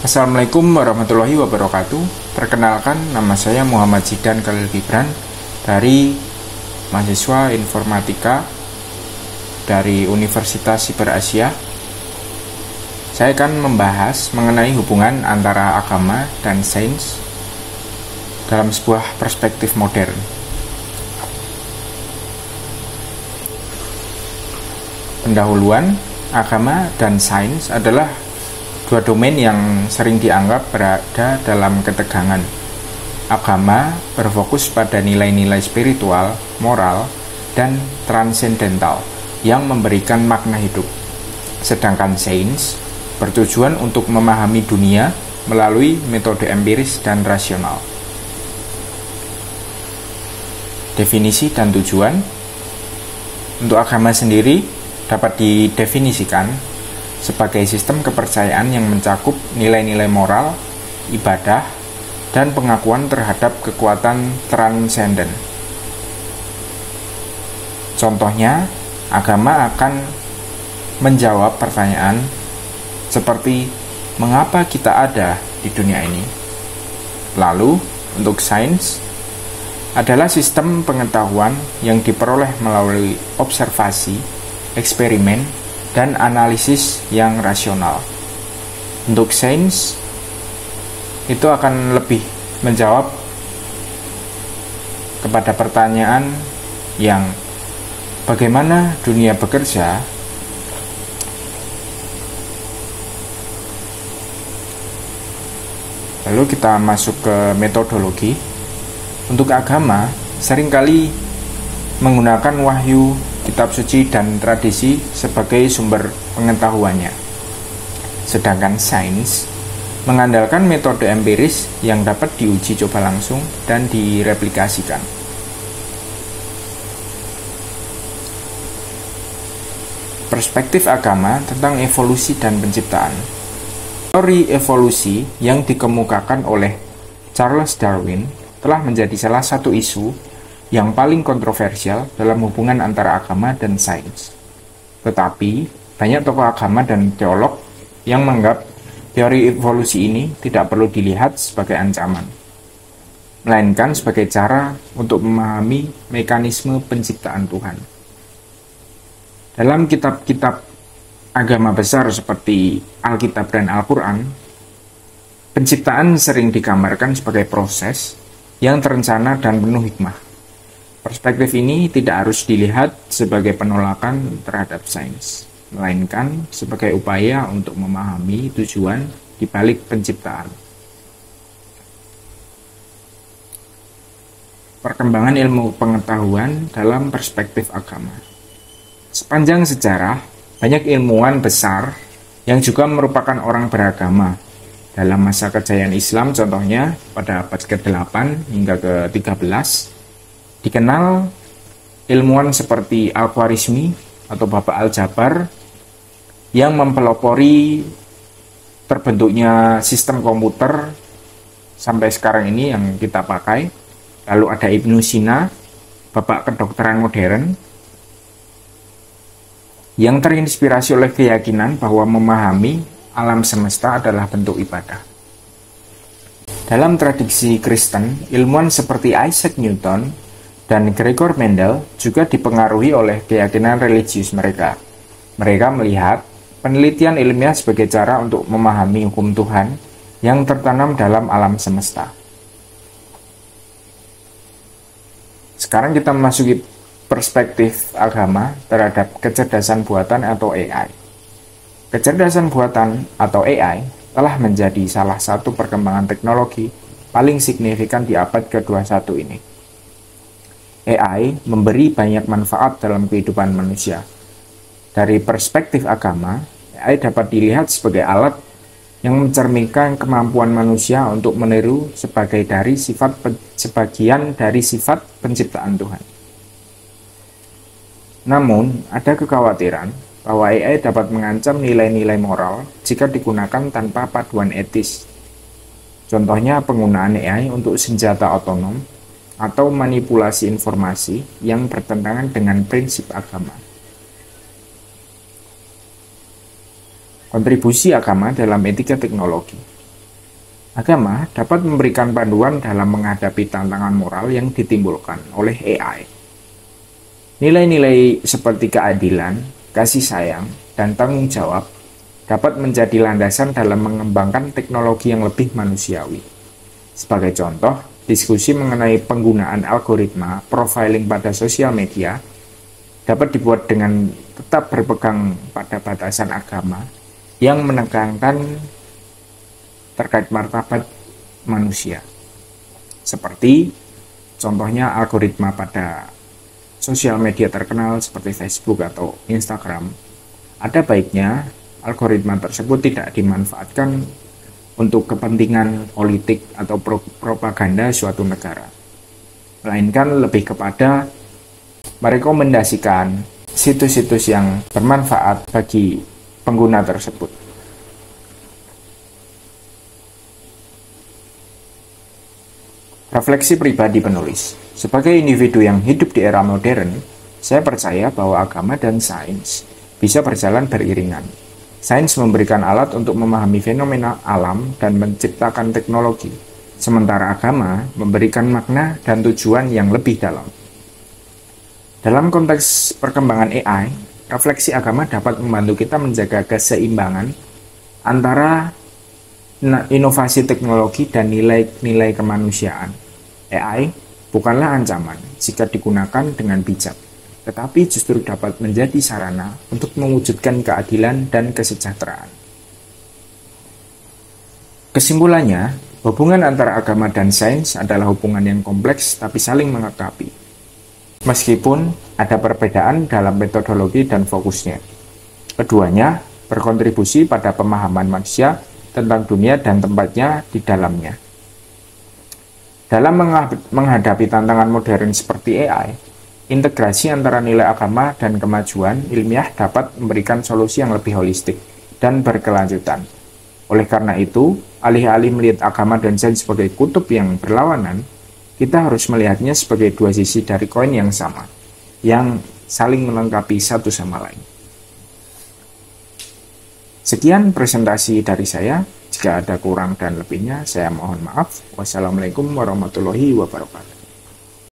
Assalamualaikum warahmatullahi wabarakatuh. Perkenalkan, nama saya Muhammad Zidan Khalil Gibran dari mahasiswa informatika dari Universitas Siber Asia. Saya akan membahas mengenai hubungan antara agama dan sains dalam sebuah perspektif modern. Pendahuluan, agama dan sains adalah dua domain yang sering dianggap berada dalam ketegangan. Agama berfokus pada nilai-nilai spiritual, moral, dan transendental yang memberikan makna hidup. Sedangkan sains bertujuan untuk memahami dunia melalui metode empiris dan rasional. Definisi dan tujuan. Untuk agama sendiri dapat didefinisikan sebagai sistem kepercayaan yang mencakup nilai-nilai moral, ibadah, dan pengakuan terhadap kekuatan transenden. Contohnya, agama akan menjawab pertanyaan seperti mengapa kita ada di dunia ini. Lalu, untuk sains adalah sistem pengetahuan yang diperoleh melalui observasi, eksperimen, dan analisis yang rasional. Untuk sains, itu akan lebih menjawab kepada pertanyaan yang bagaimana dunia bekerja, lalu kita masuk ke metodologi. Untuk agama, seringkali menggunakan wahyu, kitab suci, dan tradisi sebagai sumber pengetahuannya. Sedangkan sains mengandalkan metode empiris yang dapat diuji coba langsung dan direplikasikan. Perspektif agama tentang evolusi dan penciptaan. Teori evolusi yang dikemukakan oleh Charles Darwin telah menjadi salah satu isu yang paling kontroversial dalam hubungan antara agama dan sains. Tetapi, banyak tokoh agama dan teolog yang menganggap teori evolusi ini tidak perlu dilihat sebagai ancaman, melainkan sebagai cara untuk memahami mekanisme penciptaan Tuhan. Dalam kitab-kitab agama besar seperti Alkitab dan Al-Quran, penciptaan sering digambarkan sebagai proses yang terencana dan penuh hikmah. Perspektif ini tidak harus dilihat sebagai penolakan terhadap sains, melainkan sebagai upaya untuk memahami tujuan di balik penciptaan. Perkembangan ilmu pengetahuan dalam perspektif agama. Sepanjang sejarah, banyak ilmuwan besar yang juga merupakan orang beragama. Dalam masa kejayaan Islam, contohnya pada abad ke-8 hingga ke-13, dikenal ilmuwan seperti Al-Khwarizmi atau Bapak Al-Jabar yang mempelopori terbentuknya sistem komputer sampai sekarang ini yang kita pakai. Lalu ada Ibnu Sina, Bapak kedokteran modern, yang terinspirasi oleh keyakinan bahwa memahami alam semesta adalah bentuk ibadah. Dalam tradisi Kristen, ilmuwan seperti Isaac Newton dan Gregor Mendel juga dipengaruhi oleh keyakinan religius mereka. Mereka melihat penelitian ilmiah sebagai cara untuk memahami hukum Tuhan yang tertanam dalam alam semesta. Sekarang kita memasuki perspektif agama terhadap kecerdasan buatan atau AI. Kecerdasan buatan atau AI telah menjadi salah satu perkembangan teknologi paling signifikan di abad ke-21 ini. AI memberi banyak manfaat dalam kehidupan manusia. Dari perspektif agama, AI dapat dilihat sebagai alat yang mencerminkan kemampuan manusia untuk meniru sebagian dari sifat penciptaan Tuhan. Namun, ada kekhawatiran bahwa AI dapat mengancam nilai-nilai moral jika digunakan tanpa paduan etis. Contohnya penggunaan AI untuk senjata otonom atau manipulasi informasi yang bertentangan dengan prinsip agama. Kontribusi agama dalam etika teknologi. Agama dapat memberikan panduan dalam menghadapi tantangan moral yang ditimbulkan oleh AI. Nilai-nilai seperti keadilan, kasih sayang, dan tanggung jawab dapat menjadi landasan dalam mengembangkan teknologi yang lebih manusiawi. Sebagai contoh, diskusi mengenai penggunaan algoritma profiling pada sosial media dapat dibuat dengan tetap berpegang pada batasan agama yang menekankan terkait martabat manusia. Seperti contohnya algoritma pada sosial media terkenal seperti Facebook atau Instagram. Ada baiknya algoritma tersebut tidak dimanfaatkan untuk kepentingan politik atau propaganda suatu negara, melainkan lebih kepada merekomendasikan situs-situs yang bermanfaat bagi pengguna tersebut. Refleksi pribadi penulis. Sebagai individu yang hidup di era modern, saya percaya bahwa agama dan sains bisa berjalan beriringan. Sains memberikan alat untuk memahami fenomena alam dan menciptakan teknologi, sementara agama memberikan makna dan tujuan yang lebih dalam. Dalam konteks perkembangan AI, refleksi agama dapat membantu kita menjaga keseimbangan antara inovasi teknologi dan nilai-nilai kemanusiaan. AI bukanlah ancaman jika digunakan dengan bijak, tetapi justru dapat menjadi sarana untuk mewujudkan keadilan dan kesejahteraan. Kesimpulannya, hubungan antara agama dan sains adalah hubungan yang kompleks tapi saling melengkapi. Meskipun ada perbedaan dalam metodologi dan fokusnya, keduanya berkontribusi pada pemahaman manusia tentang dunia dan tempatnya di dalamnya. Dalam menghadapi tantangan modern seperti AI, integrasi antara nilai agama dan kemajuan ilmiah dapat memberikan solusi yang lebih holistik dan berkelanjutan. Oleh karena itu, alih-alih melihat agama dan sains sebagai kutub yang berlawanan, kita harus melihatnya sebagai dua sisi dari koin yang sama, yang saling melengkapi satu sama lain. Sekian presentasi dari saya. Jika ada kurang dan lebihnya, saya mohon maaf. Wassalamualaikum warahmatullahi wabarakatuh.